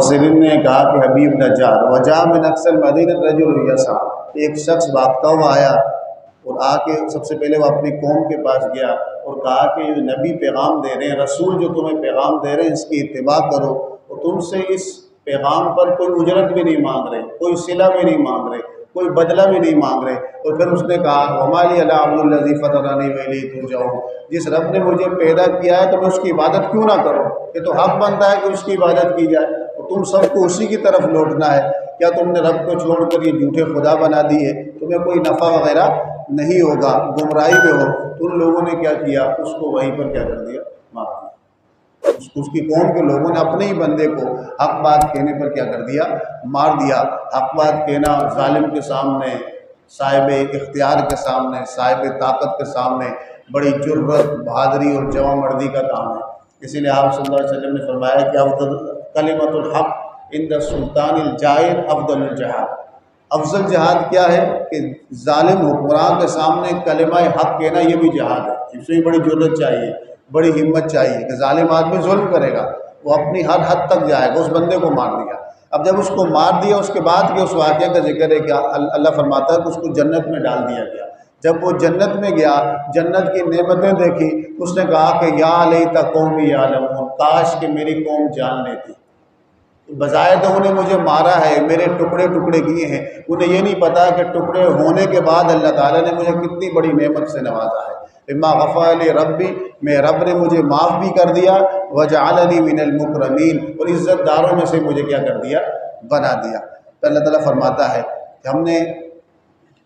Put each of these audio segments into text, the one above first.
مفسرین نے کہا کہ حبیب نجار وجا من اکثر مدینہ رجل یسعی، ایک شخص بھاگتا ہوا آیا اور آ کے سب سے پہلے وہ اپنی قوم کے پاس گیا اور کہا کہ یہ نبی پیغام دے رہے ہیں، رسول جو تمہیں پیغام دے رہے ہیں اس کی اتباع کرو، اور تم سے اس پیغام پر کوئی اجرت بھی نہیں مانگ رہے، کوئی صلہ بھی نہیں مانگ رہے، کوئی بدلہ بھی نہیں مانگ رہے۔ اور پھر اس نے کہا وما لی الا عبد الذی فطرنی والیہ ترجعون، جس رب نے مجھے پیدا کیا ہے تو میں اس کی عبادت کیوں نہ کروں، یہ تو حق بنتا ہے کہ اس کی عبادت کی جائے، اور تم سب کو اسی کی طرف لوٹنا ہے۔ کیا تم نے رب کو چھوڑ کر یہ جھوٹے خدا بنا دیے؟ تمہیں کوئی نفع وغیرہ نہیں ہوگا، گمراہی میں ہو۔ تو ان لوگوں نے کیا کیا، اس کو وہیں پر کیا کر دیا، مار دیا۔ اس کی قوم کے لوگوں نے اپنے ہی بندے کو حق بات کہنے پر کیا کر دیا، مار دیا۔ حق بات کہنا ظالم کے سامنے، صاحب اختیار کے سامنے، صاحب طاقت کے سامنے بڑی جرأت، بہادری اور جواں مردی کا کام ہے۔ اسی لیے آپ صلی اللہ علیہ وسلم نے فرمایا کہ افضل کلمۃ الحق عند السلطان الجائر افضل الجہاد، افضل جہاد کیا ہے کہ ظالم حکمران کے سامنے کلمہ حق کہنا، یہ بھی جہاد ہے۔ اس میں بڑی جرأت چاہیے، بڑی ہمت چاہیے کہ ظالم آدمی ظلم کرے گا، وہ اپنی ہر حد تک جائے گا، اس بندے کو مار دیا۔ اب جب اس کو مار دیا اس کے بعد کہ اس واقعہ کا ذکر ہے کہ اللہ فرماتا ہے کہ اس کو جنت میں ڈال دیا گیا۔ جب وہ جنت میں گیا، جنت کی نعمتیں دیکھی، اس نے کہا کہ یا لیت قومی یعلمون، کاش کہ میری قوم جان لیتی۔ بظاہر تو انہیں مجھے مارا ہے، میرے ٹکڑے ٹکڑے کیے ہیں، انہیں یہ نہیں پتا کہ ٹکڑے ہونے کے بعد اللہ تعالیٰ نے مجھے کتنی بڑی نعمت سے نوازا ہے۔ بما غفر لی ربی، میں رب نے مجھے معاف بھی کر دیا، وجعلنی من المکرمین، اور عزت داروں میں سے مجھے کیا کر دیا، بنا دیا۔ تو اللہ تعالیٰ فرماتا ہے کہ ہم نے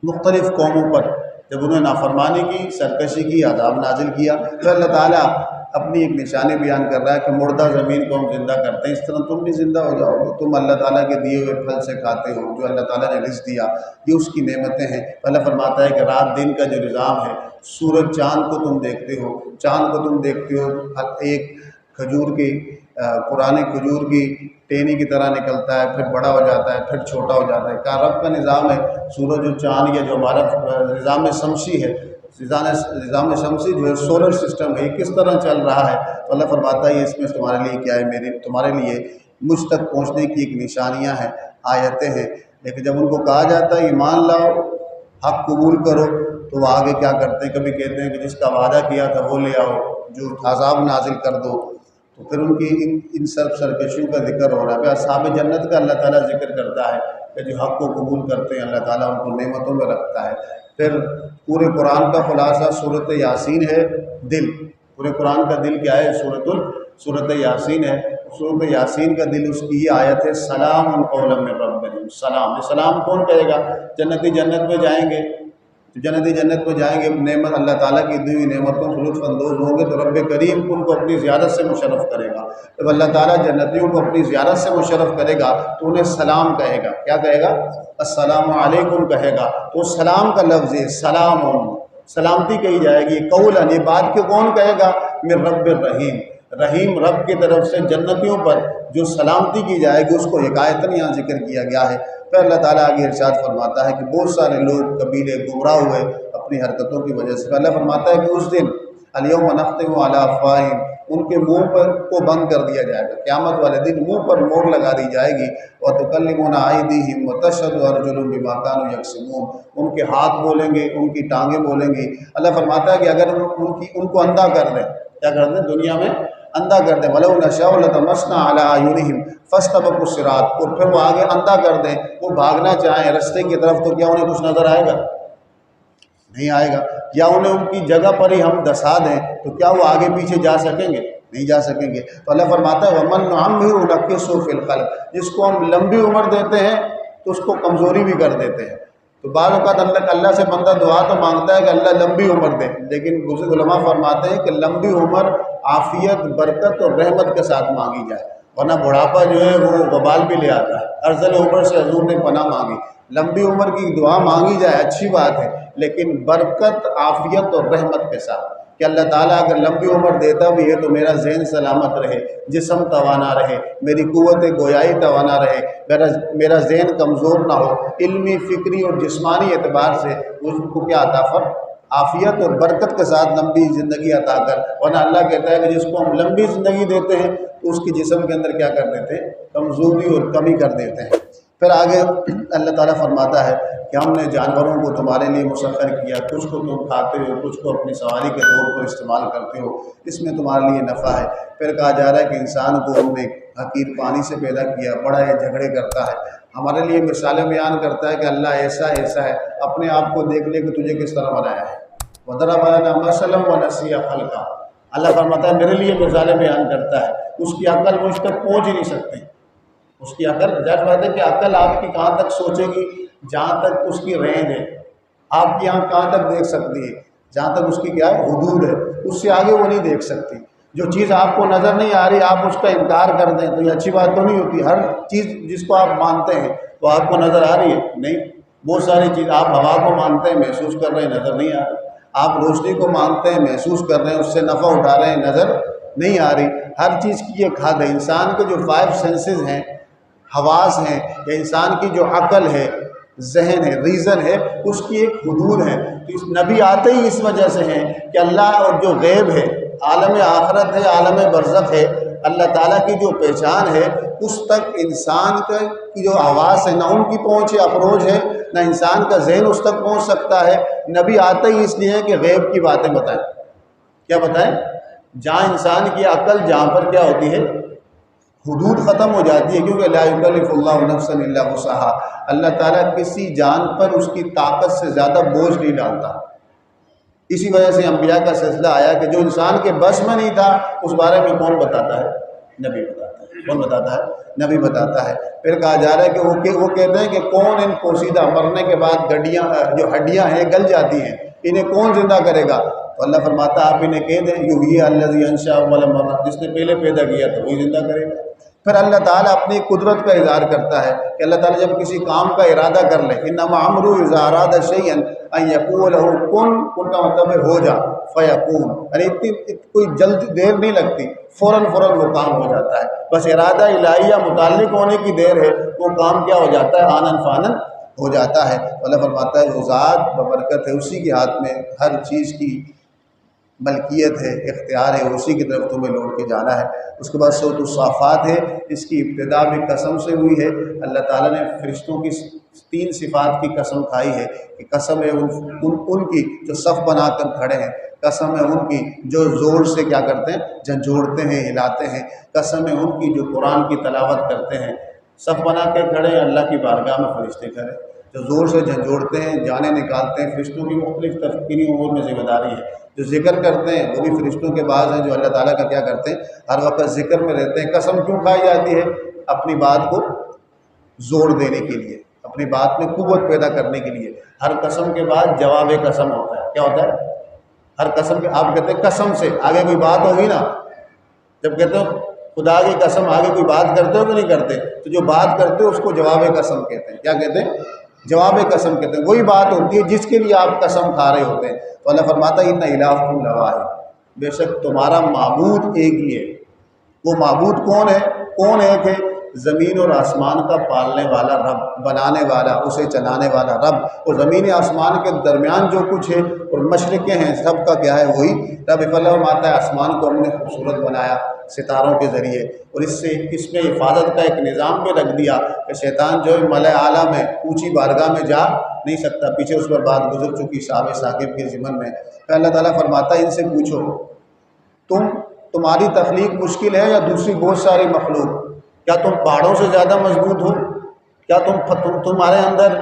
مختلف قوموں پر جب انہوں نے نافرمانی کی، سرکشی کی، عذاب نازل کیا، تو اللہ تعالیٰ اپنی ایک نشانی بیان کر رہا ہے کہ مردہ زمین کو ہم زندہ کرتے ہیں، اس طرح تم بھی زندہ ہو جاؤ گے۔ تم اللہ تعالیٰ کے دیے ہوئے پھل سے کھاتے ہو، جو اللہ تعالیٰ نے رزق دیا، یہ اس کی نعمتیں ہیں۔ اللہ فرماتا ہے کہ رات دن کا جو نظام ہے، سورج چاند کو تم دیکھتے ہو، چاند کو تم دیکھتے ہو، ایک کھجور کی پرانے کھجور کی ٹہنی کی طرح نکلتا ہے، پھر بڑا ہو جاتا ہے، پھر چھوٹا ہو جاتا ہے۔ کیا رب کا نظام ہے؟ سورج اور چاند، یا جو ہمارا نظام شمسی ہے، نظام شمسی جو ہے سولر سسٹم ہے، یہ کس طرح چل رہا ہے؟ تو اللہ فرماتا ہے یہ اس میں تمہارے لیے کیا ہے، تمہارے لیے مجھ تک پہنچنے کی ایک نشانیاں ہیں، آیتیں ہیں۔ لیکن جب ان کو کہا جاتا ہے ایمان لاؤ، حق قبول کرو، تو وہ آگے کیا کرتے ہیں، کبھی کہتے ہیں کہ جس کا وعدہ کیا تھا وہ لے آؤ، جو عذاب نازل کر دو۔ تو پھر ان کی ان سرکشیوں کا ذکر ہو رہا ہے۔ پھر اصحاب جنت کا اللہ تعالیٰ ذکر کرتا ہے کہ جو حق کو قبول کرتے ہیں اللہ تعالیٰ ان کو نعمتوں میں رکھتا ہے۔ پھر پورے قرآن کا خلاصہ سورۃ یاسین ہے، دل، پورے قرآن کا دل کیا ہے؟ سورۃ یاسین ہے۔ سورۃ یاسین کا دل اس کی یہ آیت ہے، سلام قولا من رب کریم۔ سلام، یہ سلام کون کہے گا؟ جنتی جنت میں جائیں گے، جنتی جنت میں جائیں گے، نعمت اللہ تعالیٰ کی دی ہوئی نعمتوں سے لطف اندوز ہوں گے تو رب کریم ان کو اپنی زیارت سے مشرف کرے گا۔ جب اللہ تعالیٰ جنتیوں کو اپنی زیارت سے مشرف کرے گا تو انہیں سلام کہے گا۔ کیا کہے گا؟ السلام علیکم کہے گا۔ تو سلام کا لفظ ہے سلام، سلامتی کہی جائے گی قولاً، یہ بات کہ کون کہے گا؟ من رب الرحیم، رحیم رب کی طرف سے جنتیوں پر جو سلامتی کی جائے گی اس کو حکایتاً یہاں ذکر کیا گیا ہے۔ پھر اللہ تعالیٰ آگے ارشاد فرماتا ہے کہ بہت سارے لوگ قبیلے گمراہ ہوئے اپنی حرکتوں کی وجہ سے۔ اللہ فرماتا ہے کہ اس دن الیوم نختم علی افواہہم، ان کے منہ پر کو بند کر دیا جائے گا، قیامت والے دن منہ پر مہر لگا دی جائے گی۔ وتکلمنا ایدیہم وتشہد ارجلہم بما کانوا یکسبون، ان کے ہاتھ بولیں گے، ان کی ٹانگیں بولیں گی۔ اللہ فرماتا ہے کہ اگر ان کو اندھا کر دیں، کیا کر دیں؟ دنیا میں اندھا کر دیں، وَلَوْ نَشَاءُ لَطَمَسْنَا عَلَىٰ أَعْيُنِهِمْ فَاسْتَبَقُوا الصِّرَاطَ، اور پھر وہ آگے اندھا کر دیں، وہ بھاگنا چاہیں رستے کی طرف تو کیا انہیں کچھ نظر آئے گا؟ نہیں آئے گا۔ یا انہیں ان کی جگہ پر ہی ہم دسا دیں تو کیا وہ آگے پیچھے جا سکیں گے؟ نہیں جا سکیں گے۔ تو اللہ فرماتا ہے وَمَن نُعَمِّرْهُ نُنَكِّسْهُ فِي الْخَلْقِ، جس کو ہم لمبی عمر دیتے ہیں تو اس کو کمزوری بھی کر دیتے ہیں۔ تو بعض اوقات اللہ سے بندہ دعا تو مانگتا ہے کہ اللہ لمبی عمر دے، لیکن بزرگ علماء فرماتے ہیں کہ لمبی عمر عافیت، برکت اور رحمت کے ساتھ مانگی جائے، ورنہ بڑھاپا جو ہے وہ وبال بھی لے آتا ہے۔ ارذل عمر سے حضور نے پناہ مانگی، لمبی عمر کی دعا مانگی جائے اچھی بات ہے، لیکن برکت، عافیت اور رحمت کے ساتھ، کہ اللہ تعالیٰ اگر لمبی عمر دیتا بھی ہے تو میرا ذہن سلامت رہے، جسم توانا رہے، میری قوت گویائی توانا رہے، میرا ذہن کمزور نہ ہو، علمی، فکری اور جسمانی اعتبار سے اس کو کیا عطا عافیت اور برکت کے ساتھ لمبی زندگی عطا کر، ورنہ اللہ کہتا ہے کہ جس کو ہم لمبی زندگی دیتے ہیں تو اس کی جسم کے اندر کیا کر دیتے ہیں؟ کمزوری اور کمی کر دیتے ہیں۔ پھر آگے اللہ تعالیٰ فرماتا ہے کہ ہم نے جانوروں کو تمہارے لیے مسخر کیا، کچھ کو تم کھاتے ہو، کچھ کو اپنی سواری کے طور پر استعمال کرتے ہو، اس میں تمہارے لیے نفع ہے۔ پھر کہا جا رہا ہے کہ انسان کو ہم نے حقیر پانی سے پیدا کیا، بڑا یہ جھگڑے کرتا ہے، ہمارے لیے مثالیں بیان کرتا ہے کہ اللہ ایسا ہے، اپنے آپ کو دیکھ لے کہ تجھے کس طرح بنایا ہے۔ وَضَرَبَ لَنَا مَثَلًا وَنَسِيَ خَلْقَهُ، اللہ فرماتا ہے میرے لیے مثالیں بیان کرتا ہے، اس کی عقل مجھ تک پہنچ ہی نہیں سکتی۔ اس کی عقل، ظاہر بات ہے کہ عقل آپ کی کہاں تک سوچے گی؟ جہاں تک اس کی رینج ہے۔ آپ کی آنکھ کہاں تک دیکھ سکتی ہے؟ جہاں تک اس کی کیا ہے؟ حدود ہے، اس سے آگے وہ نہیں دیکھ سکتی۔ جو چیز آپ کو نظر نہیں آ رہی آپ اس کا انکار کر دیں تو یہ اچھی بات تو نہیں ہوتی۔ ہر چیز جس کو آپ مانتے ہیں وہ آپ کو نظر آ رہی ہے؟ نہیں۔ بہت ساری چیز، آپ ہوا کو مانتے ہیں، محسوس کر رہے ہیں، نظر نہیں آ رہی۔ آپ روشنی کو مانتے ہیں، محسوس کر رہے ہیں، اس سے نفع اٹھا رہے ہیں، نظر نہیں آ رہی۔ ہر چیز کی ایک حد ہے۔ انسان کے جو 5 سینسز ہیں، حواس ہیں، یا انسان کی جو عقل ہے، ذہن ہے، ریزن ہے، اس کی ایک حدود ہے۔ تو اس نبی آتے ہی اس وجہ سے ہیں کہ اللہ اور جو غیب ہے، عالم آخرت ہے، عالم برزخ ہے، اللہ تعالیٰ کی جو پہچان ہے اس تک انسان کی جو حواس ہے نہ ان کی پہنچ ہے، اپروچ ہے، نہ انسان کا ذہن اس تک پہنچ سکتا ہے۔ نبی آتے ہی اس لیے ہے کہ غیب کی باتیں بتائیں۔ کیا بتائیں؟ جہاں انسان کی عقل، جہاں پر کیا ہوتی ہے؟ حدود ختم ہو جاتی ہے، کیونکہ لا یکلف اللہ نفسا الا وسعها، اللہ تعالیٰ کسی جان پر اس کی طاقت سے زیادہ بوجھ نہیں ڈالتا۔ اسی وجہ سے انبیاء کا سلسلہ آیا کہ جو انسان کے بس میں نہیں تھا اس بارے میں کون بتاتا ہے؟ نبی بتاتا ہے۔ کون بتاتا ہے؟ نبی بتاتا ہے۔ پھر کہا جا رہا ہے کہ وہ کہتے ہیں کہ کون ان پوشیدہ، مرنے کے بعد گڈیاں جو ہڈیاں ہیں گل جاتی ہیں، انہیں کون زندہ کرے گا؟ تو اللہ فرماتا ہے آپ انہیں کہہ دیں یحیی الذی انشأ اول مرہ، جس نے پہلے پیدا کیا تو وہی زندہ کرے گا۔ پھر اللہ تعالیٰ اپنی قدرت کا اظہار کرتا ہے کہ اللہ تعالیٰ جب کسی کام کا ارادہ کر لے، انما امرہ اذا اراد شیئا ان یقول له کن، کن کا مطلب ہے ہو جا، فیکون، یعنی کوئی جلد دیر نہیں لگتی، فوراً وہ کام ہو جاتا ہے۔ بس ارادہ الہیہ متعلق ہونے کی دیر ہے، وہ کام کیا ہو جاتا ہے؟ آنن فانن ہو جاتا ہے۔ اللہ فرماتا ہے وہ ذات ببرکت ہے، اسی کے ہاتھ میں ہر چیز کی ملکیت ہے، اختیار ہے، اسی کی طرف تمہیں لوٹ کے جانا ہے۔ اس کے بعد سورۃ الصافات ہے، اس کی ابتدا بھی قسم سے ہوئی ہے۔ اللہ تعالیٰ نے فرشتوں کی 3 صفات کی قسم کھائی ہے کہ قسم ہے ان کی جو صف بنا کر کھڑے ہیں، قسم ہے ان کی جو زور سے کیا کرتے ہیں؟ جھنجھوڑتے ہیں، ہلاتے ہیں، قسم ہے ان کی جو قرآن کی تلاوت کرتے ہیں۔ صف بنا کے کھڑے ہیں، اللہ کی بارگاہ میں فرشتے کھڑے، جو زور سے جھنجھوڑتے ہیں، جانیں نکالتے ہیں۔ فرشتوں کی مختلف تفکیری امور میں ذمہ داری ہے۔ جو ذکر کرتے ہیں وہ بھی فرشتوں کے بعض ہیں جو اللہ تعالیٰ کا کیا کرتے ہیں؟ ہر وقت ذکر میں رہتے ہیں۔ قسم کیوں کھائی جاتی ہے؟ اپنی بات کو زور دینے کے لیے، اپنی بات میں قوت پیدا کرنے کے لیے۔ ہر قسم کے بعد جواب قسم ہوتا ہے۔ کیا ہوتا ہے؟ ہر قسم کے، آپ کہتے ہیں قسم سے آگے کوئی بات ہوگی نا، جب کہتے ہو خدا کی قسم آگے کوئی بات کرتے ہو کہ نہیں کرتے؟ تو جو بات کرتے ہو اس کو جواب قسم کہتے ہیں۔ کیا کہتے ہیں؟ جواب قسم کہتے ہیں۔ وہی بات ہوتی ہے جس کے لیے آپ قسم کھا رہے ہوتے ہیں۔ تو اللہ فرماتا ہے ان الہکم لواحد، بے شک تمہارا معبود ایک ہی ہے۔ وہ معبود کون ہے؟ کون ایک ہے؟ زمین اور آسمان کا پالنے والا رب، بنانے والا، اسے چلانے والا رب۔ اور زمین آسمان کے درمیان جو کچھ ہے اور مشرقیں ہیں، سب کا کیا ہے؟ وہی رب۔ فلم آتا ہے آسمان کو ہم نے خوبصورت بنایا ستاروں کے ذریعے، اور اس میں حفاظت کا ایک نظام بھی رکھ دیا کہ شیطان جو ہے ملأ اعلیٰ میں اونچی بارگاہ میں جا نہیں سکتا۔ پیچھے اس پر بات گزر چکی صحابہ ثاقب کے ضمن میں۔ پھر اللہ تعالیٰ فرماتا ہے ان سے پوچھو تمہاری تخلیق مشکل ہے یا دوسری بہت ساری مخلوق؟ کیا تم پہاڑوں سے زیادہ مضبوط ہو؟ کیا تمہارے اندر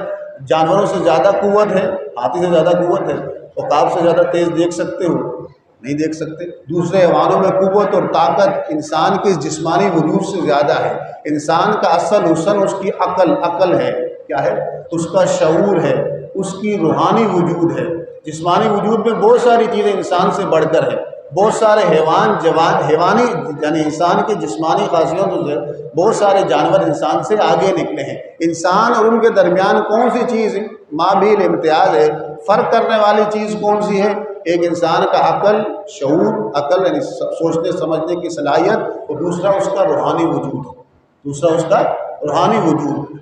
جانوروں سے زیادہ قوت ہے؟ ہاتھی سے زیادہ قوت ہے؟ عقاب سے زیادہ تیز دیکھ سکتے ہو؟ نہیں دیکھ سکتے۔ دوسرے حیوانوں میں قوت اور طاقت انسان کے جسمانی وجود سے زیادہ ہے۔ انسان کا اصل حسن اس کی عقل ہے۔ کیا ہے؟ اس کا شعور ہے، اس کی روحانی وجود ہے۔ جسمانی وجود میں بہت ساری چیزیں انسان سے بڑھ کر ہے۔ بہت سارے حیوانی یعنی انسان کی جسمانی خاصیتوں سے بہت سارے جانور انسان سے آگے نکلے ہیں۔ انسان اور ان کے درمیان کون سی چیز مابین امتیاز ہے؟ فرق کرنے والی چیز کون سی ہے؟ ایک انسان کا عقل، شعور، عقل یعنی سوچنے سمجھنے کی صلاحیت، اور دوسرا اس کا روحانی وجود۔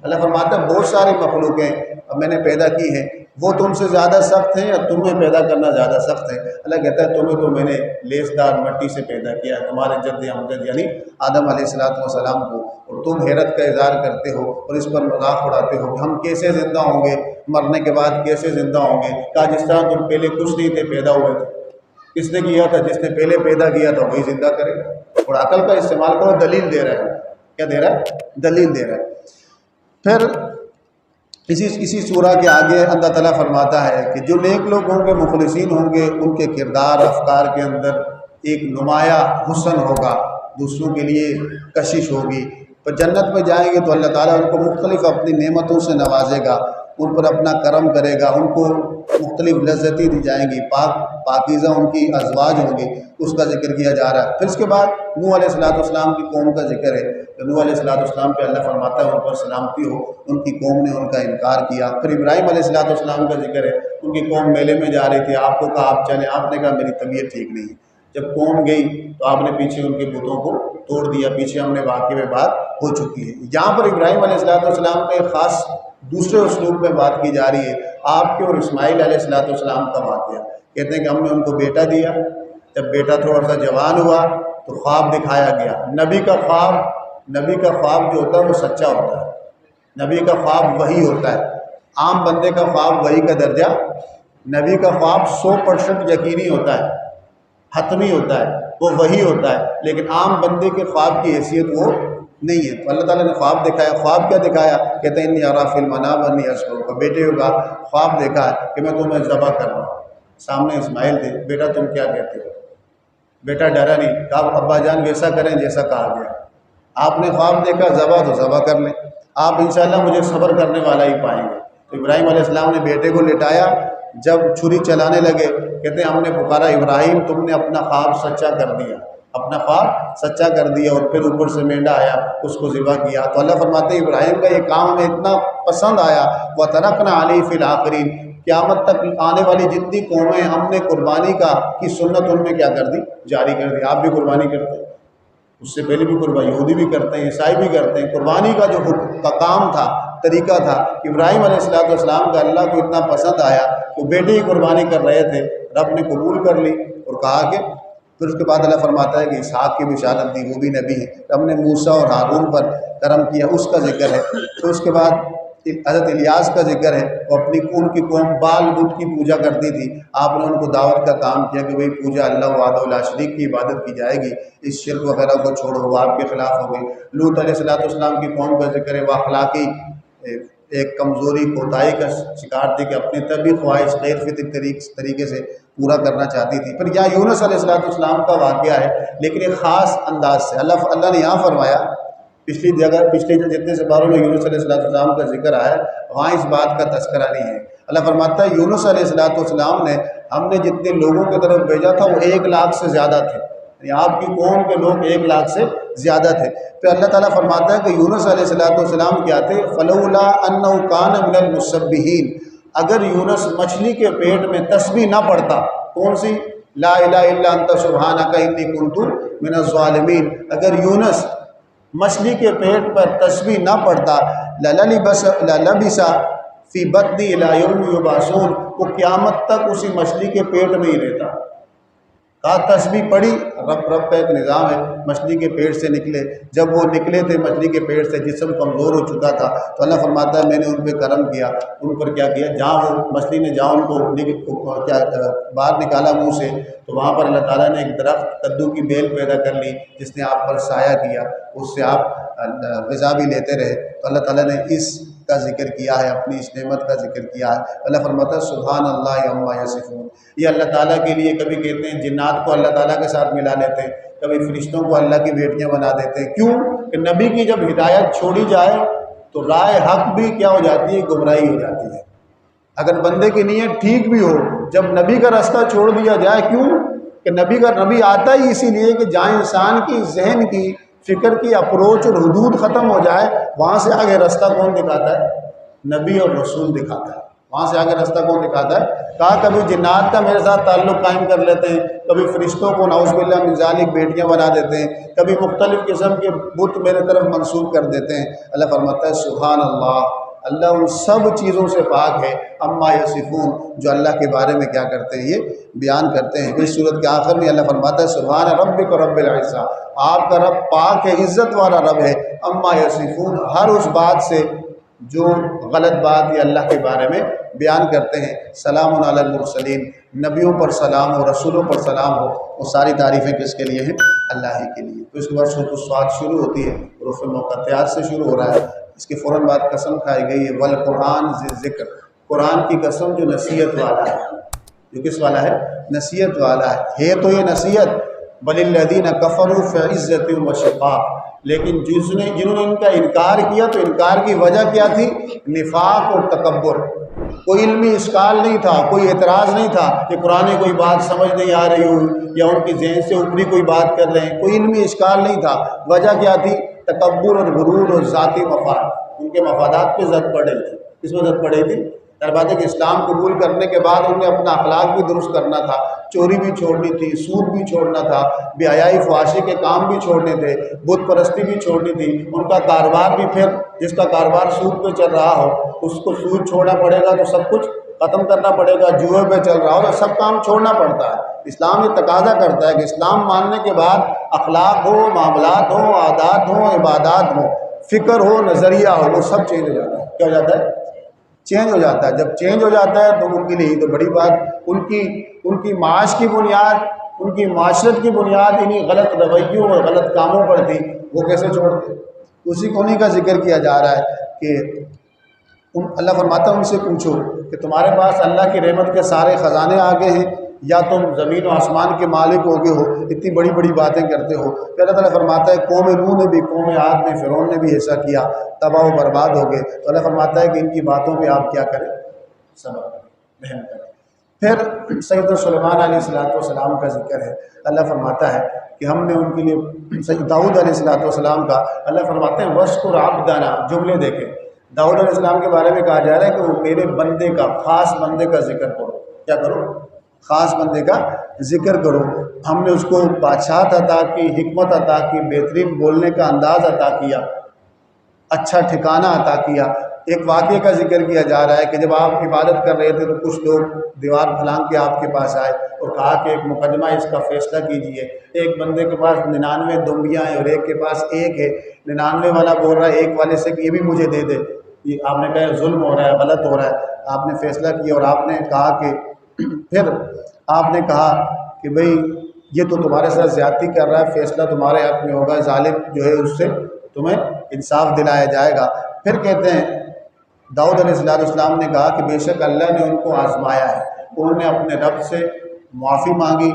اللہ فرماتا ہے بہت ساری مخلوقیں اب میں نے پیدا کی ہیں، وہ تم سے زیادہ سخت ہیں یا تمہیں پیدا کرنا زیادہ سخت ہے؟ اللہ کہتا ہے تمہیں تو میں نے لیسدار مٹی سے پیدا کیا ہے، تمہارے جد امجد یعنی آدم علیہ السلام کو، اور تم حیرت کا اظہار کرتے ہو اور اس پر مذاق اڑاتے ہو کہ ہم کیسے زندہ ہوں گے، مرنے کے بعد کیسے زندہ ہوں گے؟ کہا جس طرح تم پہلے کچھ نہیں تھے، پیدا ہوئے تھے، کس نے کیا تھا؟ جس نے پہلے پیدا کیا تھا وہی زندہ کرے گا۔ اور عقل کا استعمال کرو، دلیل دے رہا ہے، کیا دے رہا ہے؟ دلیل دے رہا ہے۔ پھر اسی سورہ کے آگے اللہ تعالیٰ فرماتا ہے کہ جو نیک لوگ ہوں گے، مخلصین ہوں گے، ان کے کردار افکار کے اندر ایک نمایاں حسن ہوگا، دوسروں کے لیے کشش ہوگی۔ پر جنت میں جائیں گے تو اللہ تعالیٰ ان کو مختلف اپنی نعمتوں سے نوازے گا، ان پر اپنا کرم کرے گا، ان کو مختلف لذتیں دی جائیں گی، پاکیزہ ان کی ازواج ہوں گے، اس کا ذکر کیا جا رہا ہے۔ پھر اس کے بعد نوح علیہ السلام کی قوم کا ذکر ہے کہ نوح علیہ السلام پہ اللہ فرماتا ہے ان پر سلامتی ہو، ان کی قوم نے ان کا انکار کیا۔ پھر ابراہیم علیہ السلام کا ذکر ہے، ان کی قوم میلے میں جا رہی تھی، آپ کو کہا آپ چلیں، آپ نے کہا میری طبیعت ٹھیک نہیں ہے۔ جب قوم گئی تو آپ نے پیچھے ان کے بتوں کو توڑ دیا، پیچھے ہم نے واقعے میں بات ہو چکی ہے۔ یہاں پر ابراہیم علیہ السلام کا ایک خاص دوسرے اسلوب میں بات کی جا رہی ہے، آپ کے اور اسماعیل علیہ السلام کا واقعہ۔ کہتے ہیں کہ ہم نے ان کو بیٹا دیا، جب بیٹا تھوڑا سا جوان ہوا تو خواب دکھایا گیا۔ نبی کا خواب جو ہوتا ہے وہ سچا ہوتا ہے، نبی کا خواب وحی ہوتا ہے۔ عام بندے کا خواب وحی کا درجہ، نبی کا خواب 100% یقینی ہوتا ہے، حتمی ہوتا ہے، وہ وحی ہوتا ہے، لیکن عام بندے کے خواب کی حیثیت وہ نہیں ہے۔ تو اللہ تعالیٰ نے خواب دکھایا۔ خواب کیا دکھایا؟ کہتے ہیں انی اری فی المنام انی اذبحک، بیٹے ہوگا خواب دیکھا ہے کہ میں تمہیں ذبح کر رہا ہوں۔ سامنے اسماعیل تھے، بیٹا تم کیا کہتے ہو؟ بیٹا ڈرا نہیں، کہا ابا جان ویسا کریں جیسا کہا گیا۔ آپ نے خواب دیکھا، ذبح تو ذبح کر لیں، آپ انشاءاللہ مجھے صبر کرنے والا ہی پائیں گے۔ تو ابراہیم علیہ السلام نے بیٹے کو لٹایا، جب چھری چلانے لگے کہتے ہیں ہم نے پکارا ابراہیم تم نے اپنا خواب سچا کر دیا، اپنا خواب سچا کر دیا، اور پھر اوپر سے مینڈا آیا، اس کو ذبح کیا۔ تو اللہ فرماتے ہیں ابراہیم کا یہ کام ہمیں اتنا پسند آیا، وَتَرَكْنَا عَلَيْهِ فِي الْآخِرِينَ، قیامت تک آنے والی جتنی قومیں ہم نے قربانی کی سنت ان میں کیا کر دی؟ جاری کر دی۔ آپ بھی قربانی کرتے ہیں، اس سے پہلے بھی قربانی یہودی بھی کرتے ہیں، عیسائی بھی کرتے ہیں۔ قربانی کا جو کام تھا، طریقہ تھا، ابراہیم علیہ السلام کا اللہ کو اتنا پسند آیا کہ بیٹے ہی قربانی کر رہے تھے، رب نے قبول کر لی اور کہا کہ پھر اس کے بعد اللہ فرماتا ہے کہ اسحاق کی بشارت دی، وہ بھی نبی ہے، رب نے موسیٰ اور ہارون پر کرم کیا، اس کا ذکر ہے۔ تو اس کے بعد حضرت الیاس کا ذکر ہے، وہ ان کی قوم بال بت کی پوجا کرتی تھی، آپ نے ان کو دعوت کا کام کیا کہ بھئی پوجا اللہ وحدہ لا شریک کی عبادت کی جائے گی، اس شرک وغیرہ کو چھوڑو، وہ آپ کے خلاف ہو گئی۔ لوط علیہ السلام کی قوم کا ذکر ہے، وہ اخلاقی ایک کمزوری کوتاہی کا شکار تھی کہ اپنی طبی خواہش غیر فطری طریقے سے پورا کرنا چاہتی تھی۔ پھر یہاں یونس علیہ السلام کا واقعہ ہے، لیکن ایک خاص انداز سے اللہ نے یہاں فرمایا، پچھلی جتنے سے باروں میں یونس علیہ السلام کا ذکر آیا وہاں اس بات کا تذکرہ نہیں ہے۔ اللہ فرماتا ہے یونس علیہ السلام نے، ہم نے جتنے لوگوں کی طرف بھیجا تھا وہ 1 لاکھ سے زیادہ تھے، یعنی آپ کی قوم کے لوگ 1 لاکھ سے زیادہ تھے۔ پھر اللہ تعالیٰ فرماتا ہے کہ یونس علیہ السلام کیا تھے؟ فلولا انہ کان من المسبحین، اگر یونس مچھلی کے پیٹ میں تسبیح نہ پڑھتا، کون سی؟ لا الہ الا انت سبحانک انی کنت من الظالمین، اگر یونس مچھلی کے پیٹ پر تسبیح نہ پڑھتا، للبث فی بطنہ الی یوم یبعثون، وہ قیامت تک اسی مچھلی کے پیٹ میں ہی رہتا۔ کہا تسبیح پڑھی، رب کا ایک نظام ہے، مچھلی کے پیٹ سے نکلے، جب وہ نکلے تھے مچھلی کے پیٹ سے جسم کمزور ہو چکا تھا، تو اللہ فرماتا ہے میں نے ان پہ کرم کیا، ان پر کیا کیا، جہاں وہ مچھلی نے جہاں ان کو باہر نکالا منہ سے، تو وہاں پر اللہ تعالیٰ نے ایک درخت کدو کی بیل پیدا کر لی جس نے آپ پر سایہ کیا، اس سے آپ غذا بھی لیتے رہے۔ تو اللہ تعالیٰ نے اس کا ذکر کیا ہے، اپنی اس نعمت کا ذکر کیا ہے۔ اللہ فرماتا ہے سبحان اللہ عما یصفون، یہ اللہ تعالیٰ کے لیے، کبھی کہتے ہیں جنات کو اللہ تعالیٰ کے ساتھ ملا لیتے ہیں، کبھی فرشتوں کو اللہ کی بیٹیاں بنا دیتے ہیں۔ کیوں کہ نبی کی جب ہدایت چھوڑی جائے تو رائے حق بھی کیا ہو جاتی ہے؟ گمراہی ہو جاتی ہے۔ اگر بندے کی نیت ٹھیک بھی ہو، جب نبی کا راستہ چھوڑ دیا جائے، کیوں کہ نبی آتا ہی اسی لیے کہ جہاں انسان کی ذہن کی فکر کی اپروچ اور حدود ختم ہو جائے، وہاں سے آگے راستہ کون دکھاتا ہے؟ نبی اور رسول دکھاتا ہے۔ وہاں سے آگے راستہ کون دکھاتا ہے؟ کہا کبھی جنات کا میرے ساتھ تعلق قائم کر لیتے ہیں، کبھی فرشتوں کو نعوذ باللہ من ذالک بیٹیاں بنا دیتے ہیں، کبھی مختلف قسم کے بت میرے طرف منسوب کر دیتے ہیں۔ اللہ فرماتا ہے سبحان اللہ، اللہ ان سب چیزوں سے پاک ہے، اما یصفون، جو اللہ کے بارے میں کیا کرتے ہیں، یہ بیان کرتے ہیں۔ اس صورت کے آخر میں اللہ فرماتا ہے سبحان ربک رب العزہ، آپ کا رب پاک ہے، عزت والا رب ہے، اما یصفون، ہر اس بات سے جو غلط بات یہ اللہ کے بارے میں بیان کرتے ہیں۔ سلام علی المرسلین، نبیوں پر سلام ہو، رسولوں پر سلام ہو، وہ ساری تعریفیں کس کے لیے ہیں؟ اللہ ہی کے لیے۔ تو اس کے بعد سورۃ الصاد شروع ہوتی ہے، حروف مقطعات سے شروع ہو رہا ہے۔ اس کے فوراً بعد قسم کھائی گئی ہے، والقرآن ذی ذکر، قرآن کی قسم جو نصیحت والا ہے، جو کس والا ہے؟ نصیحت والا ہے تو یہ نصیحت، بل الذین کفروا فی عزۃ و شقاق، لیکن جنہوں نے ان کا انکار کیا تو انکار کی وجہ کیا تھی؟ نفاق اور تکبر۔ کوئی علمی اشکال نہیں تھا، کوئی اعتراض نہیں تھا کہ قرآن کوئی بات سمجھ نہیں آ رہی ہو یا ان کی ذہن سے اوپری کوئی بات کر رہے ہیں، کوئی علمی اشکال نہیں تھا۔ وجہ کیا تھی؟ تکبر اور غرور اور ذاتی مفاد، ان کے مفادات پہ زد پڑے تھے۔ کس میں زد پڑے تھی؟ بات ہے کہ اسلام قبول کرنے کے بعد انہیں اپنا اخلاق بھی درست کرنا تھا، چوری بھی چھوڑنی تھی، سود بھی چھوڑنا تھا، بے حیائی فحاشی کے کام بھی چھوڑنے تھے، بت پرستی بھی چھوڑنی تھی، ان کا کاروبار بھی، پھر جس کا کاروبار سود پہ چل رہا ہو اس کو سود چھوڑنا پڑے گا، تو سب کچھ ختم کرنا پڑے گا، جوئے پہ چل رہا ہو تو سب کام چھوڑنا پڑتا ہے۔ اسلام یہ تقاضا کرتا ہے کہ اسلام ماننے کے بعد اخلاق ہو، معاملات ہو، عادات ہو، عبادات ہو، فکر ہو، نظریہ ہو، وہ سب چینج ہو جاتا ہے۔ کیا ہو جاتا ہے؟ چینج ہو جاتا ہے۔ جب چینج ہو جاتا ہے تو ان کے لیے تو بڑی بات، ان کی معاش کی بنیاد، ان کی معاشرت کی بنیاد انہی غلط رویوں اور غلط کاموں پر تھی، وہ کیسے چھوڑتے؟ اسی کو انہی کا ذکر کیا جا رہا ہے کہ اللہ فرماتا ہے ان سے پوچھو کہ تمہارے پاس اللہ کی رحمت کے سارے خزانے آ گئے ہیں یا تم زمین و آسمان کے مالک ہو گئے ہو، اتنی بڑی بڑی باتیں کرتے ہو۔ پھر اللہ تعالیٰ فرماتا ہے قوم نوح نے بھی، قوم عاد نے، فرعون نے بھی ایسا کیا، تباہ و برباد ہو گئے۔ تو اللہ فرماتا ہے کہ ان کی باتوں پہ آپ کیا کریں؟ صبر کریں، رحم کریں۔ پھر سیدنا سلیمان علیہ السلام کا ذکر ہے۔ اللہ فرماتا ہے کہ ہم نے ان کے لیے سید داؤد علیہ السلام کا، اللہ فرماتے ہیں وَاذْكُرْ عَبْدَنَا، جملے دیکھیں، داؤد علیہ السلام کے بارے میں کہا جا رہا ہے کہ وہ میرے بندے کا، خاص بندے کا ذکر کرو۔ کیا کرو؟ خاص بندے کا ذکر کرو۔ ہم نے اس کو بادشاہت عطا کی، حکمت عطا کی، بہترین بولنے کا انداز عطا کیا، اچھا ٹھکانہ عطا کیا۔ ایک واقعے کا ذکر کیا جا رہا ہے کہ جب آپ عبادت کر رہے تھے تو کچھ لوگ دیوار پھلانگ کے آپ کے پاس آئے اور کہا کہ ایک مقدمہ اس کا فیصلہ کیجئے۔ ایک بندے کے پاس 99 دمبیاں ہیں اور ایک کے پاس ایک ہے۔ 99 والا بول رہا ہے ایک والے سے کہ یہ بھی مجھے دے دے۔ یہ آپ نے کہا ظلم ہو رہا ہے، غلط ہو رہا ہے۔ آپ نے فیصلہ کیا اور آپ نے کہا کہ پھر آپ نے کہا کہ بھئی یہ تو تمہارے ساتھ زیادتی کر رہا ہے، فیصلہ تمہارے حق میں ہوگا، ظالم جو ہے اس سے تمہیں انصاف دلایا جائے گا۔ پھر کہتے ہیں داؤد علیہ السلام نے کہا کہ بے شک اللہ نے ان کو آزمایا ہے، انہوں نے اپنے رب سے معافی مانگی،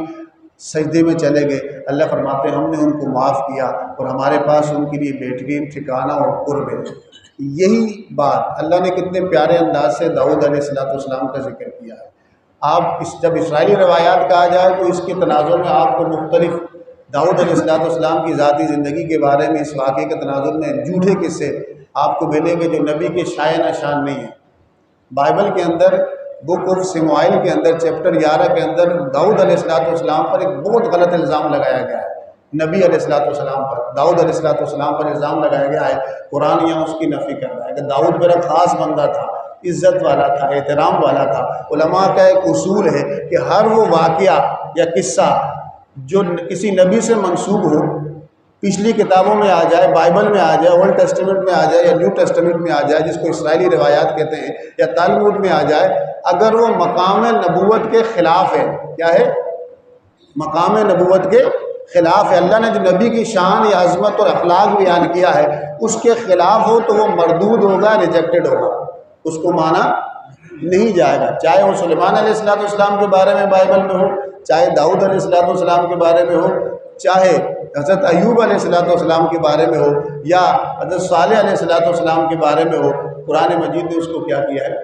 سجدے میں چلے گئے۔ اللہ فرماتے ہیں ہم نے ان کو معاف کیا اور ہمارے پاس ان کے لیے بہترین ٹھکانہ اور قرب ہے۔ یہی بات اللہ نے کتنے پیارے انداز سے داؤد علیہ السلام کا ذکر کیا ہے۔ آپ جب اسرائیلی روایات کہا جائے تو اس کے تناظر میں آپ کو مختلف داؤد علیہ السلام کی ذاتی زندگی کے بارے میں، اس واقعے کے تناظر میں جھوٹے قصے آپ کو ملیں گے جو نبی کے شائع نشان نہیں ہیں۔ بائبل کے اندر بک آف سموائل کے اندر چیپٹر 11 کے اندر داؤد علیہ السلام پر ایک بہت غلط الزام لگایا گیا ہے۔ نبی علیہ السلام پر، داؤد علیہ السلام پر الزام لگایا گیا ہے۔ قرآن یہاں اس کی نفی کر رہا ہے کہ داؤد میرا خاص بندہ تھا، عزت والا تھا، احترام والا تھا۔ علماء کا ایک اصول ہے کہ ہر وہ واقعہ یا قصہ جو کسی نبی سے منسوب ہو، پچھلی کتابوں میں آ جائے، بائبل میں آ جائے، اولڈ ٹیسٹمنٹ میں آ جائے یا نیو ٹیسٹمنٹ میں آ جائے، جس کو اسرائیلی روایات کہتے ہیں، یا تالمود میں آ جائے، اگر وہ مقام نبوت کے خلاف ہے، کیا ہے؟ مقام نبوت کے خلاف ہے، اللہ نے جو نبی کی شان یا عظمت اور اخلاق بیان کیا ہے اس کے خلاف ہو تو وہ مردود ہوگا، ریجیکٹڈ ہوگا، اس کو مانا نہیں جائے گا۔ چاہے وہ سلیمان علیہ السلام کے بارے میں بائبل میں ہو، چاہے داؤد علیہ السلام کے بارے میں ہو، چاہے حضرت ایوب علیہ السلام کے بارے میں ہو، یا حضرت صالح علیہ السلام کے بارے میں ہو، قرآن مجید نے اس کو کیا کیا ہے؟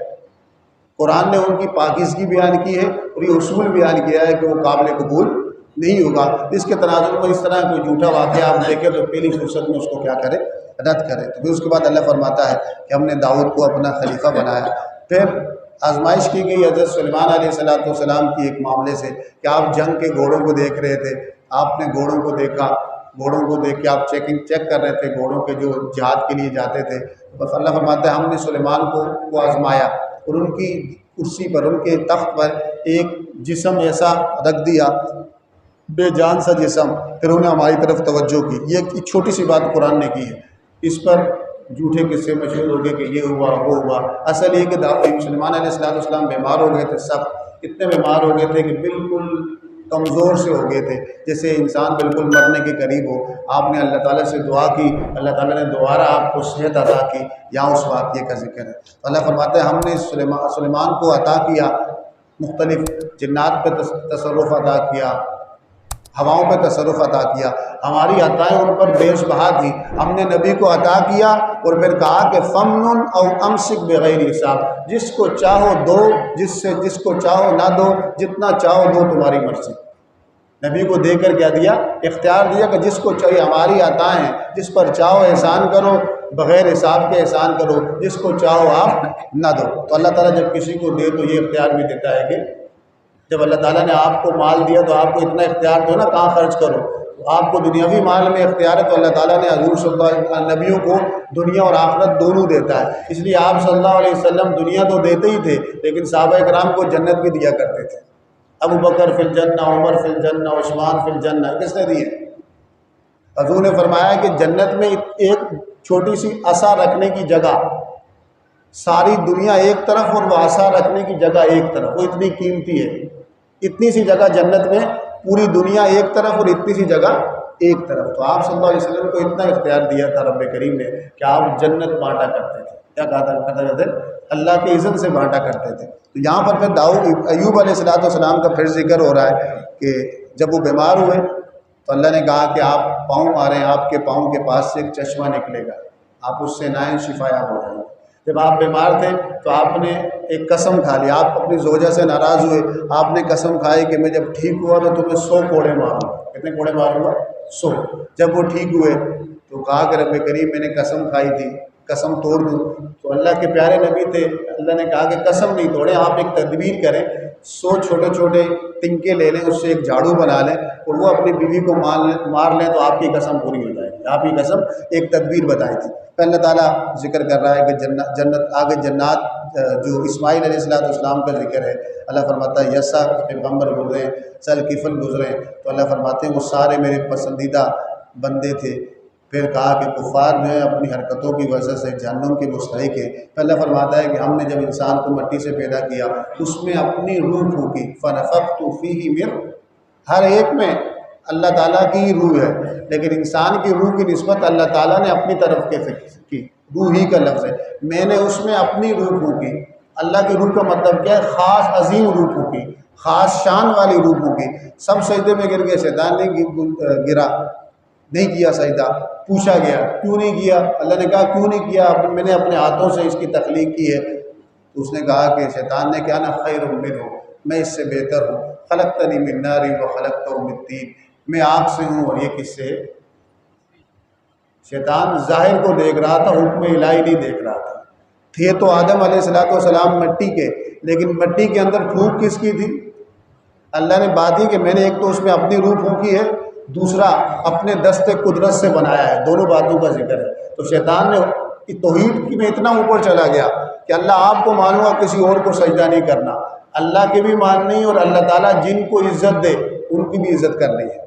قرآن نے ان کی پاکیزگی بیان کی ہے اور یہ اصول بیان کیا ہے کہ وہ قابل قبول نہیں ہوگا۔ اس کے تناظر میں اس طرح کوئی جھوٹا واقعہ آپ دیکھیں تو پہلی فرصت میں اس کو کیا کرے؟ رد کرے۔ تو پھر اس کے بعد اللہ فرماتا ہے کہ ہم نے داؤد کو اپنا خلیفہ بنایا۔ پھر آزمائش کی گئی حضرت سلیمان علیہ السلام کی ایک معاملے سے کہ آپ جنگ کے گھوڑوں کو دیکھ رہے تھے، آپ نے گھوڑوں کو دیکھا گھوڑوں کو دیکھ کے آپ چیک کر رہے تھے گھوڑوں کے جو جہاد کے لیے جاتے تھے. بس اللہ فرماتا ہے ہم نے سلیمان کو آزمایا اور ان کی کرسی پر, ان کے تخت پر ایک جسم ایسا رکھ دیا, بے جان سا جسم, پھر انہیں ہماری طرف توجہ کی. یہ ایک چھوٹی سی بات قرآن نے کی ہے. اس پر جھوٹے قصے مشہور ہو گئے کہ یہ ہوا وہ ہوا. اصل یہ کہ سلیمان علیہ السلام بیمار ہو گئے تھے, سخت اتنے بیمار ہو گئے تھے کہ بالکل کمزور سے ہو گئے تھے, جیسے انسان بالکل مرنے کے قریب ہو. آپ نے اللہ تعالیٰ سے دعا کی, اللہ تعالیٰ نے دوبارہ آپ کو صحت عطا کی. یہاں اس واقعے کا ذکر ہے. اللہ فرماتے ہیں ہم نے سلیمان کو عطا کیا, مختلف جنات پہ تصرف عطا کیا, ہواؤں پہ تصرف عطا کیا. ہماری عطائیں ان پر بیش بہا تھی. ہم نے نبی کو عطا کیا اور پھر کہا کہ فمن او امسک بغیر حساب, جس کو چاہو دو, جس کو چاہو نہ دو, جتنا چاہو دو, تمہاری مرضی. نبی کو دے کر کیا دیا؟ اختیار دیا کہ جس کو چاہیے ہماری عطائیں, جس پر چاہو احسان کرو, بغیر حساب کے احسان کرو, جس کو چاہو آپ نہ دو. تو اللہ تعالیٰ جب کسی کو دے تو یہ اختیار بھی دیتا ہے کہ جب اللہ تعالیٰ نے آپ کو مال دیا تو آپ کو اتنا اختیار دو نا کہاں خرچ کرو. تو آپ کو دنیاوی مال میں اختیار ہے تو اللہ تعالیٰ نے حضور صلی اللہ علیہ وسلم نبیوں کو دنیا اور آخرت دونوں دیتا ہے. اس لیے آپ صلی اللہ علیہ وسلم دنیا تو دیتے ہی تھے, لیکن صحابہ کرام کو جنت بھی دیا کرتے تھے. ابو بکر فی الجنہ, عمر فی الجنہ, عثمان فی الجنہ, کس نے دیے؟ حضور نے فرمایا کہ جنت میں ایک چھوٹی سی عصا رکھنے کی جگہ, ساری دنیا ایک طرف اور وہ عصا رکھنے کی جگہ ایک طرف, وہ اتنی قیمتی ہے. اتنی سی جگہ جنت میں, پوری دنیا ایک طرف اور اتنی سی جگہ ایک طرف. تو آپ صلی اللہ علیہ وسلم کو اتنا اختیار دیا تھا رب کریم نے کہ آپ جنت بانٹا کرتے تھے. کیا کہا کرتے تھے؟ اللہ کے اذن سے بانٹا کرتے تھے. تو یہاں پر پھر ایوب علیہ السلام کا پھر ذکر ہو رہا ہے کہ جب وہ بیمار ہوئے تو اللہ نے کہا کہ آپ پاؤں ماریں, آپ کے پاؤں کے پاس سے ایک چشمہ نکلے گا, آپ اس سے نائیں شفا یاب ہو جائیں گے. جب آپ بیمار تھے تو آپ نے ایک قسم کھا لی, آپ اپنی زوجہ سے ناراض ہوئے, آپ نے قسم کھائی کہ میں جب ٹھیک ہوا تو تمہیں 100 کوڑے ماروں گا. کتنے کوڑے ماروں گا؟ 100. جب وہ ٹھیک ہوئے تو کہا کہ رب کریم میں نے قسم کھائی تھی, قسم توڑ دوں. تو اللہ کے پیارے نبی تھے, اللہ نے کہا کہ قسم نہیں توڑیں, آپ ایک تدبیر کریں, 100 چھوٹے چھوٹے تنکے لے لیں, اس سے ایک جھاڑو بنا لیں اور وہ اپنی بیوی کو مار لیں تو آپ کی قسم پوری ہو جائے گی. آپ کی قسم ایک تدبیر بتائی تھی. پھر اللہ تعالیٰ ذکر کر رہا ہے کہ جنت آگے جنات جو اسماعیل علیہ السلام کا ذکر ہے. اللہ فرماتا ہے یسا پیغمبر گزرے, سل کفل گزرے, تو اللہ فرماتے ہیں وہ سارے میرے پسندیدہ بندے تھے. پھر کہا کہ کفار جو ہے اپنی حرکتوں کی وجہ سے جہنم کے مستحق ہے. پھر اللہ فرماتا ہے کہ ہم نے جب انسان کو مٹی سے پیدا کیا اس میں اپنی روح پھونکی, فنفخت فیہ من, ہر ایک میں اللہ تعالیٰ کی روح ہے, لیکن انسان کی روح کی نسبت اللہ تعالیٰ نے اپنی طرف کی, روح ہی کا لفظ ہے. میں نے اس میں اپنی روح پھونکی. اللہ کی روح کا مطلب کیا ہے؟ خاص عظیم روح پھونکی, خاص شان والی روح پھونکی. سب سجدے میں گر گئے, شیطان نہیں گرا, نہیں کیا سجدہ. پوچھا گیا کیوں نہیں کیا؟ اللہ نے کہا کیوں نہیں کیا؟ میں نے اپنے ہاتھوں سے اس کی تخلیق کی ہے. تو اس نے کہا کہ شیطان نے کیا نا, خیر منہ, میں اس سے بہتر ہوں. خلقتنی من نار و خلقتہ من طین, میں آگ سے ہوں اور یہ کس سے؟ شیطان ظاہر کو دیکھ رہا تھا, حکم الہی نہیں دیکھ رہا تھا. تھے تو آدم علیہ السلام مٹی کے, لیکن مٹی کے اندر پھونک کس کی تھی؟ اللہ نے بات ہی کہ میں نے ایک تو اس میں اپنی روح پھونکی ہے, دوسرا اپنے دست قدرت سے بنایا ہے. دونوں باتوں کا ذکر ہے. تو شیطان نے توحید میں اتنا اوپر چلا گیا کہ اللہ آپ کو مانوں گا, کسی اور کو سجدہ نہیں کرنا. اللہ کے بھی ماننی اور اللہ تعالیٰ جن کو عزت دے ان کی بھی عزت کرنی ہے.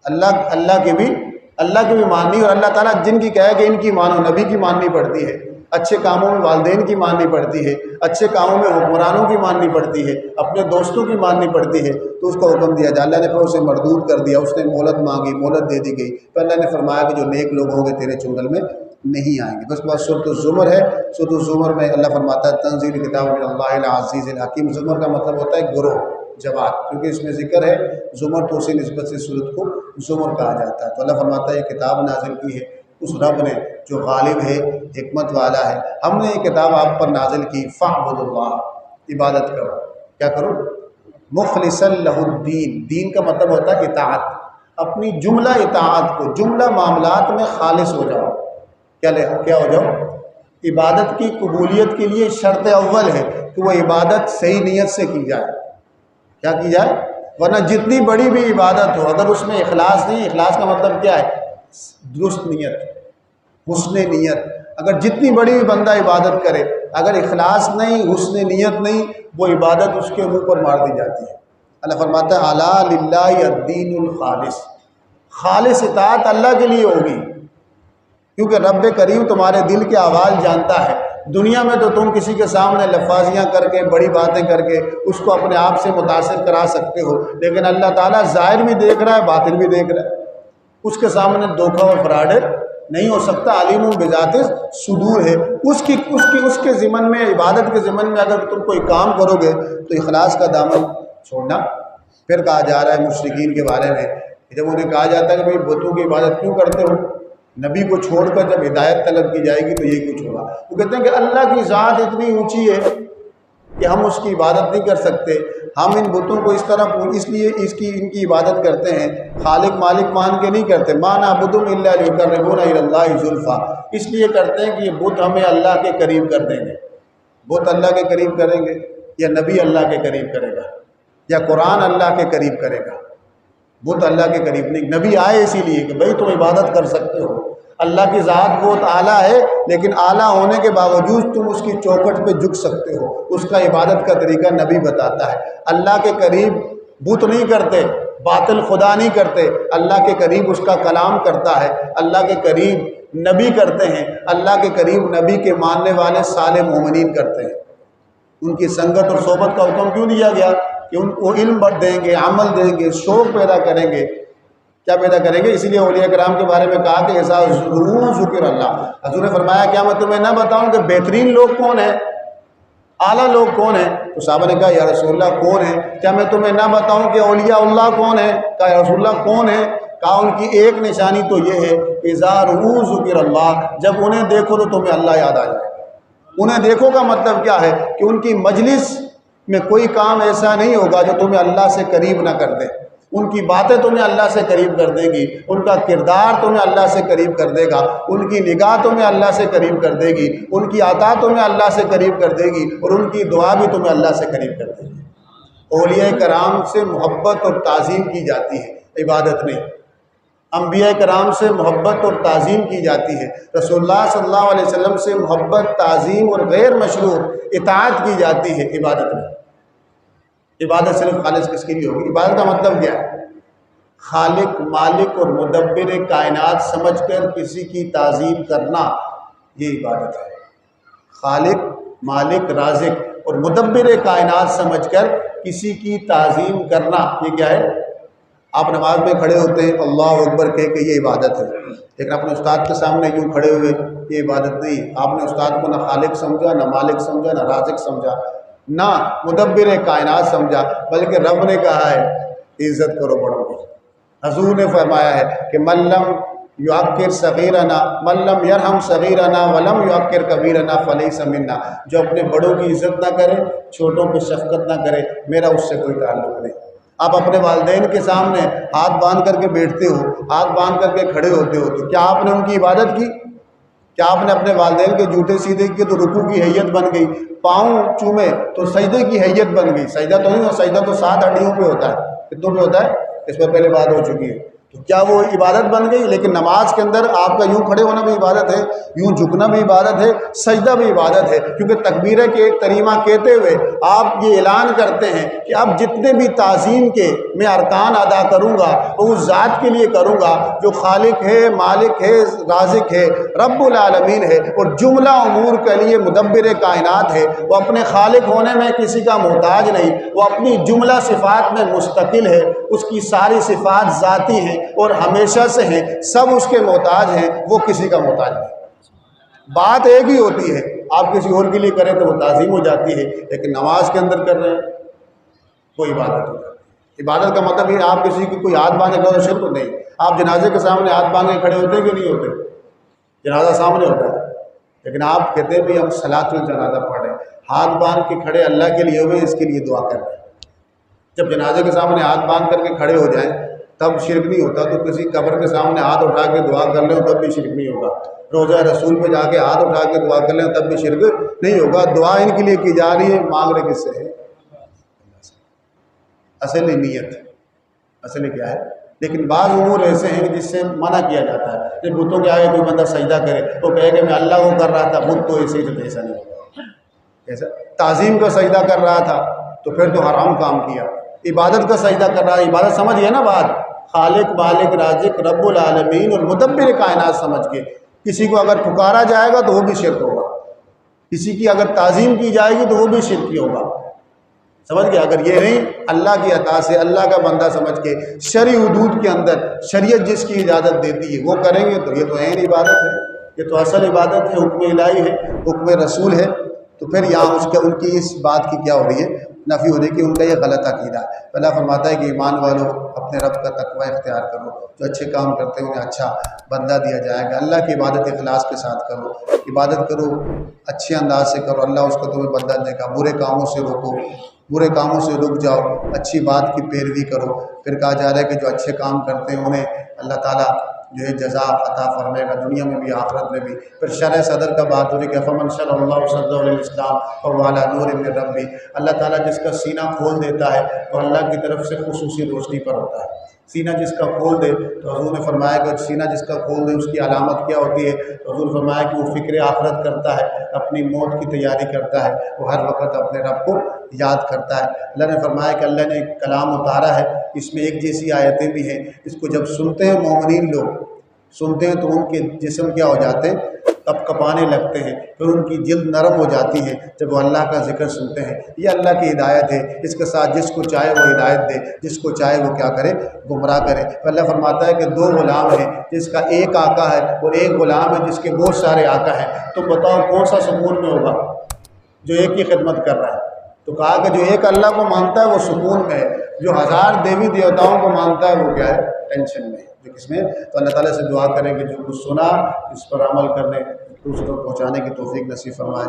اللہ کے بھی ماننی اور اللہ تعالیٰ جن کی کہے کہ ان کی مانو, نبی کی ماننی پڑتی ہے. اچھے کاموں میں والدین کی ماننی پڑتی ہے, اچھے کاموں میں حکمرانوں کی ماننی پڑتی ہے, اپنے دوستوں کی ماننی پڑتی ہے. تو اس کو حکم دیا جائے. اللہ نے پھر اسے مردود کر دیا, اس نے مہلت مانگی, مہلت دے دی گئی. پھر اللہ نے فرمایا کہ جو نیک لوگ ہوں گے تیرے چنگل میں نہیں آئیں گے. بس بس سورۃ الزمر ہے. سورۃ الزمر میں اللہ فرماتا ہے تنزیل کتاب من اللہ العزیز الحکیم. زمر کا مطلب ہوتا ہے گروہ, جماعت, کیونکہ اس میں ذکر ہے زمر تو اسی نسبت سے سورت کو زمر کہا جاتا ہے. تو اللہ فرماتا ہے یہ کتاب نازل کی ہے اس رب نے جو غالب ہے, حکمت والا ہے. ہم نے یہ کتاب آپ پر نازل کی, فاعبدوا اللہ, عبادت کرو. کیا کرو؟ مخلصا لہ الدین. دین کا مطلب ہوتا ہے اطاعت. اپنی جملہ اطاعت کو, جملہ معاملات میں خالص ہو جاؤ. کیا ہو جاؤ؟ عبادت کی قبولیت کے لیے شرط اول ہے کہ وہ عبادت صحیح نیت سے کی جائے. کیا کی جائے؟ ورنہ جتنی بڑی بھی عبادت ہو اگر اس میں اخلاص نہیں، اخلاص کا مطلب کیا ہے؟ درست نیت، حسن نیت۔ اگر جتنی بڑی بھی بندہ عبادت کرے اگر اخلاص نہیں، حسن نیت نہیں، وہ عبادت اس کے منہ پر مار دی جاتی ہے۔ اللہ فرماتا ہے الا للہ الدین الخالص، خالص اطاعت اللہ کے لیے ہوگی، کیونکہ رب کریم تمہارے دل کے آواز جانتا ہے۔ دنیا میں تو تم کسی کے سامنے لفاظیاں کر کے بڑی باتیں کر کے اس کو اپنے آپ سے متاثر کرا سکتے ہو، لیکن اللہ تعالیٰ ظاہر بھی دیکھ رہا ہے، باطن بھی دیکھ رہا ہے، اس کے سامنے دھوکہ اور فراڈ نہیں ہو سکتا۔ علیم بذات صدور ہے، اس کے ضمن میں، عبادت کے ضمن میں اگر تم کوئی کام کرو گے تو اخلاص کا دامن چھوڑنا۔ پھر کہا جا رہا ہے مشرکین کے بارے میں، جب انہیں کہا جاتا ہے کہ بھئی بتوں کی عبادت کیوں کرتے ہو، نبی کو چھوڑ کر جب ہدایت طلب کی جائے گی تو یہ کچھ ہوگا۔ وہ کہتے ہیں کہ اللہ کی ذات اتنی اونچی ہے کہ ہم اس کی عبادت نہیں کر سکتے، ہم ان بتوں کو اس طرح اس لیے ان کی عبادت کرتے ہیں، خالق مالک مان کے نہیں کرتے۔ ما نعبدهم الا ليقربونا الى الله زلفى، اس لیے کرتے ہیں کہ یہ بت ہمیں اللہ کے قریب کر دیں گے۔ بت اللہ کے قریب کریں گے یا نبی اللہ کے قریب کرے گا یا قرآن اللہ کے قریب کرے گا؟ بت اللہ کے قریب نہیں، نبی آئے اسی لیے کہ بھئی تم عبادت کر سکتے ہو۔ اللہ کی ذات بہت اعلیٰ ہے، لیکن اعلیٰ ہونے کے باوجود تم اس کی چوکھٹ پہ جھک سکتے ہو، اس کا عبادت کا طریقہ نبی بتاتا ہے۔ اللہ کے قریب بت نہیں کرتے، باطل خدا نہیں کرتے، اللہ کے قریب اس کا کلام کرتا ہے، اللہ کے قریب نبی کرتے ہیں، اللہ کے قریب نبی کے ماننے والے صالح مومنین کرتے ہیں۔ ان کی سنگت اور صحبت کا حکم کیوں دیا گیا؟ کہ ان کو علم دیں گے، عمل دیں گے، شوق پیدا کریں گے۔ کیا پیدا کریں گے؟ اسی لیے اولیاء کرام کے بارے میں کہا کہ ایسا ضرور ذکر اللہ، حضور نے فرمایا کیا میں تمہیں نہ بتاؤں کہ بہترین لوگ کون ہیں، اعلیٰ لوگ کون ہیں؟ تو صحابہ نے کہا یا رسول اللہ کون ہے؟ کیا میں تمہیں نہ بتاؤں کہ اولیاء اللہ کون ہے؟ کہا یا رسول اللہ کون ہے؟ کہا ان کی ایک نشانی تو یہ ہے اذا رؤوا ذکر اللہ، جب انہیں دیکھو تو تمہیں اللہ یاد آ جائے۔ انہیں دیکھو کا مطلب کیا ہے؟ کہ ان کی مجلس میں کوئی کام ایسا نہیں ہوگا جو تمہیں اللہ سے قریب نہ کر دے، ان کی باتیں تمہیں اللہ سے قریب کر دے گی، ان کا کردار تمہیں اللہ سے قریب کر دے گا، ان کی نگاہ تمہیں اللہ سے قریب کر دے گی، ان کی عطا تمہیں اللہ سے قریب کر دے گی، اور ان کی دعا بھی تمہیں اللہ سے قریب کر دے گی۔ اولیاء کرام سے محبت اور تعظیم کی جاتی ہے، عبادت نہیں۔ انبیاء کرام سے محبت اور تعظیم کی جاتی ہے، رسول اللہ صلی اللہ علیہ وسلم سے محبت، تعظیم اور غیر مشروع اطاعت کی جاتی ہے، عبادت نہیں۔ عبادت صرف خالص کس کے لیے ہوگی؟ عبادت کا مطلب کیا ہے؟ خالق مالک اور مدبر کائنات سمجھ کر کسی کی تعظیم کرنا، یہ عبادت ہے۔ خالق مالک رازق اور مدبر کائنات سمجھ کر کسی کی تعظیم کرنا، یہ کیا ہے؟ آپ نماز میں کھڑے ہوتے ہیں اللہ اکبر کہہ کے، یہ عبادت ہے، لیکن اپنے استاد کے سامنے یوں کھڑے ہوئے، یہ عبادت نہیں۔ آپ نے استاد کو نہ خالق سمجھا، نہ مالک سمجھا، نہ رازق سمجھا، نہ مدبر کائنات سمجھا، بلکہ رب نے کہا ہے عزت کرو بڑوں کی۔ حضور نے فرمایا ہے کہ من لم یعکر صغیرنا، من لم یرحم صغیرنا ولم یعکر کبیرنا فلیس منا، جو اپنے بڑوں کی عزت نہ کرے، چھوٹوں پہ شفقت نہ کرے، میرا اس سے کوئی تعلق نہیں۔ آپ اپنے والدین کے سامنے ہاتھ باندھ کر کے بیٹھتے ہو، ہاتھ باندھ کر کے کھڑے ہوتے ہو، تو کیا آپ نے ان کی عبادت کی؟ کیا آپ نے اپنے والدین کے جوتے سیدھے کیے تو رکوع کی حیت بن گئی، پاؤں چومے تو سجدے کی حیت بن گئی؟ سجدہ تو نہیں، سجدہ تو 7 ہڈیوں پہ ہوتا ہے، کتنوں پہ ہوتا ہے؟ اس پر پہلے بات ہو چکی ہے۔ تو کیا وہ عبادت بن گئی؟ لیکن نماز کے اندر آپ کا یوں کھڑے ہونا بھی عبادت ہے، یوں جھکنا بھی عبادت ہے، سجدہ بھی عبادت ہے، کیونکہ تکبیرہ کے ایک تریمہ کہتے ہوئے آپ یہ اعلان کرتے ہیں کہ اب جتنے بھی تعظیم کے میں ارکان ادا کروں گا وہ اس ذات کے لیے کروں گا جو خالق ہے، مالک ہے، رازق ہے، رب العالمین ہے، اور جملہ امور کے لیے مدبر کائنات ہے۔ وہ اپنے خالق ہونے میں کسی کا محتاج نہیں، وہ اپنی جملہ صفات میں مستقل ہے، اس کی ساری صفات ذاتی ہیں اور ہمیشہ سے ہیں، سب اس کے محتاج ہیں، وہ کسی کا محتاج نہیں۔ بات ایک ہی ہوتی ہے، آپ کسی اور کے لیے کریں تو وہ تعظیم ہو جاتی ہے، لیکن نماز کے اندر کر رہے ہیں وہ عبادت ہو جاتی ہے۔ عبادت کا مطلب یہ آپ کسی کی کوئی ہاتھ باندھے کرو شرک نہیں۔ آپ جنازے کے سامنے ہاتھ باندھ کے کھڑے ہوتے کہ نہیں ہوتے؟ جنازہ سامنے ہوتا ہے، لیکن آپ کہتے ہیں بھی ہم صلاۃ الجنازہ پڑھ رہے ہیں، ہاتھ باندھ کے کھڑے اللہ کے لیے ہوئے، اس کے لیے دعا کر رہے ہیں۔ جب جنازے کے سامنے ہاتھ باندھ کر کے کھڑے ہو جائیں تب شرک نہیں ہوتا، تو کسی قبر کے سامنے ہاتھ اٹھا کے دعا کر لیں تب بھی شرک نہیں ہوگا، روضہ رسول پہ جا کے ہاتھ اٹھا کے دعا کر لیں تب بھی شرک نہیں ہوگا۔ دعا ان کے لیے کی جا رہی ہے، مانگ رہے کس سے ہے؟ اصل نیت اصل کیا ہے. لیکن بعض امور ایسے ہیں جس سے منع کیا جاتا ہے. جب بتوں کے آگے کوئی بندہ سجدہ کرے تو کہے کہ میں اللہ کو کر رہا تھا، بت تو ایسے ہی تو ایسا نہیں ہوگا. ایسا تعظیم کا سجدہ کر رہا تھا تو پھر تو حرام کام کیا. عبادت کا سجدہ کر رہا ہے، عبادت سمجھ گیا نا بات، خالق مالک رازق رب العالمین اور مدبر کائنات سمجھ کے. کسی کو اگر پکارا جائے گا تو وہ بھی شرک ہوگا، کسی کی اگر تعظیم کی جائے گی تو وہ بھی شرکی ہوگا. سمجھ گیا. اگر یہ نہیں اللہ کی عطا سے اللہ کا بندہ سمجھ کے شرعی حدود کے اندر شریعت جس کی اجازت دیتی ہے وہ کریں گے تو یہ تو عین عبادت ہے، یہ تو اصل عبادت ہے، حکم الہی ہے، حکم رسول ہے. تو پھر یہاں ان کی اس بات کی کیا ہو رہی ہے، نفی ہو رہی ہے کہ ان کا یہ غلط عقیدہ ہے. اللہ فرماتا ہے کہ ایمان والوں اپنے رب کا تقوی اختیار کرو، جو اچھے کام کرتے ہیں انہیں اچھا بدلہ دیا جائے گا. اللہ کی عبادت اخلاص کے ساتھ کرو، عبادت کرو اچھے انداز سے کرو، اللہ اس کو تمہیں بدلہ دے گا. برے کاموں سے روکو، برے کاموں سے رک جاؤ، اچھی بات کی پیروی کرو. پھر کہا جا رہا ہے کہ جو اچھے کام کرتے ہیں انہیں اللہ تعالیٰ جو ہے جزا عطا فرمائے گا، دنیا میں بھی آخرت میں بھی. پھر شرح صدر کا بات ہو رہی کہ فمن شرح اللہ صدر الاسلام فهو علی نور من ربی. اللہ تعالیٰ جس کا سینہ کھول دیتا ہے تو اللہ کی طرف سے خصوصی روشنی پر ہوتا ہے. سینہ جس کا کھول دے تو حضور نے فرمایا کہ سینہ جس کا کھول دے اس کی علامت کیا ہوتی ہے. تو حضور نے فرمایا کہ وہ فکر آخرت کرتا ہے، اپنی موت کی تیاری کرتا ہے، وہ ہر وقت اپنے رب کو یاد کرتا ہے. اللہ نے فرمایا کہ اللہ نے ایک کلام اتارا ہے، اس میں ایک جیسی آیتیں بھی ہیں. اس کو جب سنتے ہیں مومنین لوگ سنتے ہیں تو ان کے جسم کیا ہو جاتے ہیں، کپ کپانے لگتے ہیں، پھر ان کی جلد نرم ہو جاتی ہے جب وہ اللہ کا ذکر سنتے ہیں. یہ اللہ کی ہدایت ہے، اس کے ساتھ جس کو چاہے وہ ہدایت دے، جس کو چاہے وہ کیا کرے، گمراہ کرے. تو اللہ فرماتا ہے کہ دو غلام ہیں، جس کا ایک آقا ہے اور ایک غلام ہے جس کے بہت سارے آقا ہیں. تم بتاؤ کون سا سکون میں ہوگا؟ جو ایک ہی خدمت کر رہا ہے. تو کہا کہ جو ایک اللہ کو مانتا ہے وہ سکون میں ہے، جو ہزار دیوی دیوتاؤں کو مانتا ہے وہ کیا ہے، ٹینشن میں ہے. جو کس میں؟ تو اللہ تعالیٰ سے دعا کریں کہ جو کچھ سنا اس پر عمل کرنے دوسروں کو پہنچانے کی توفیق نصیب فرمائے.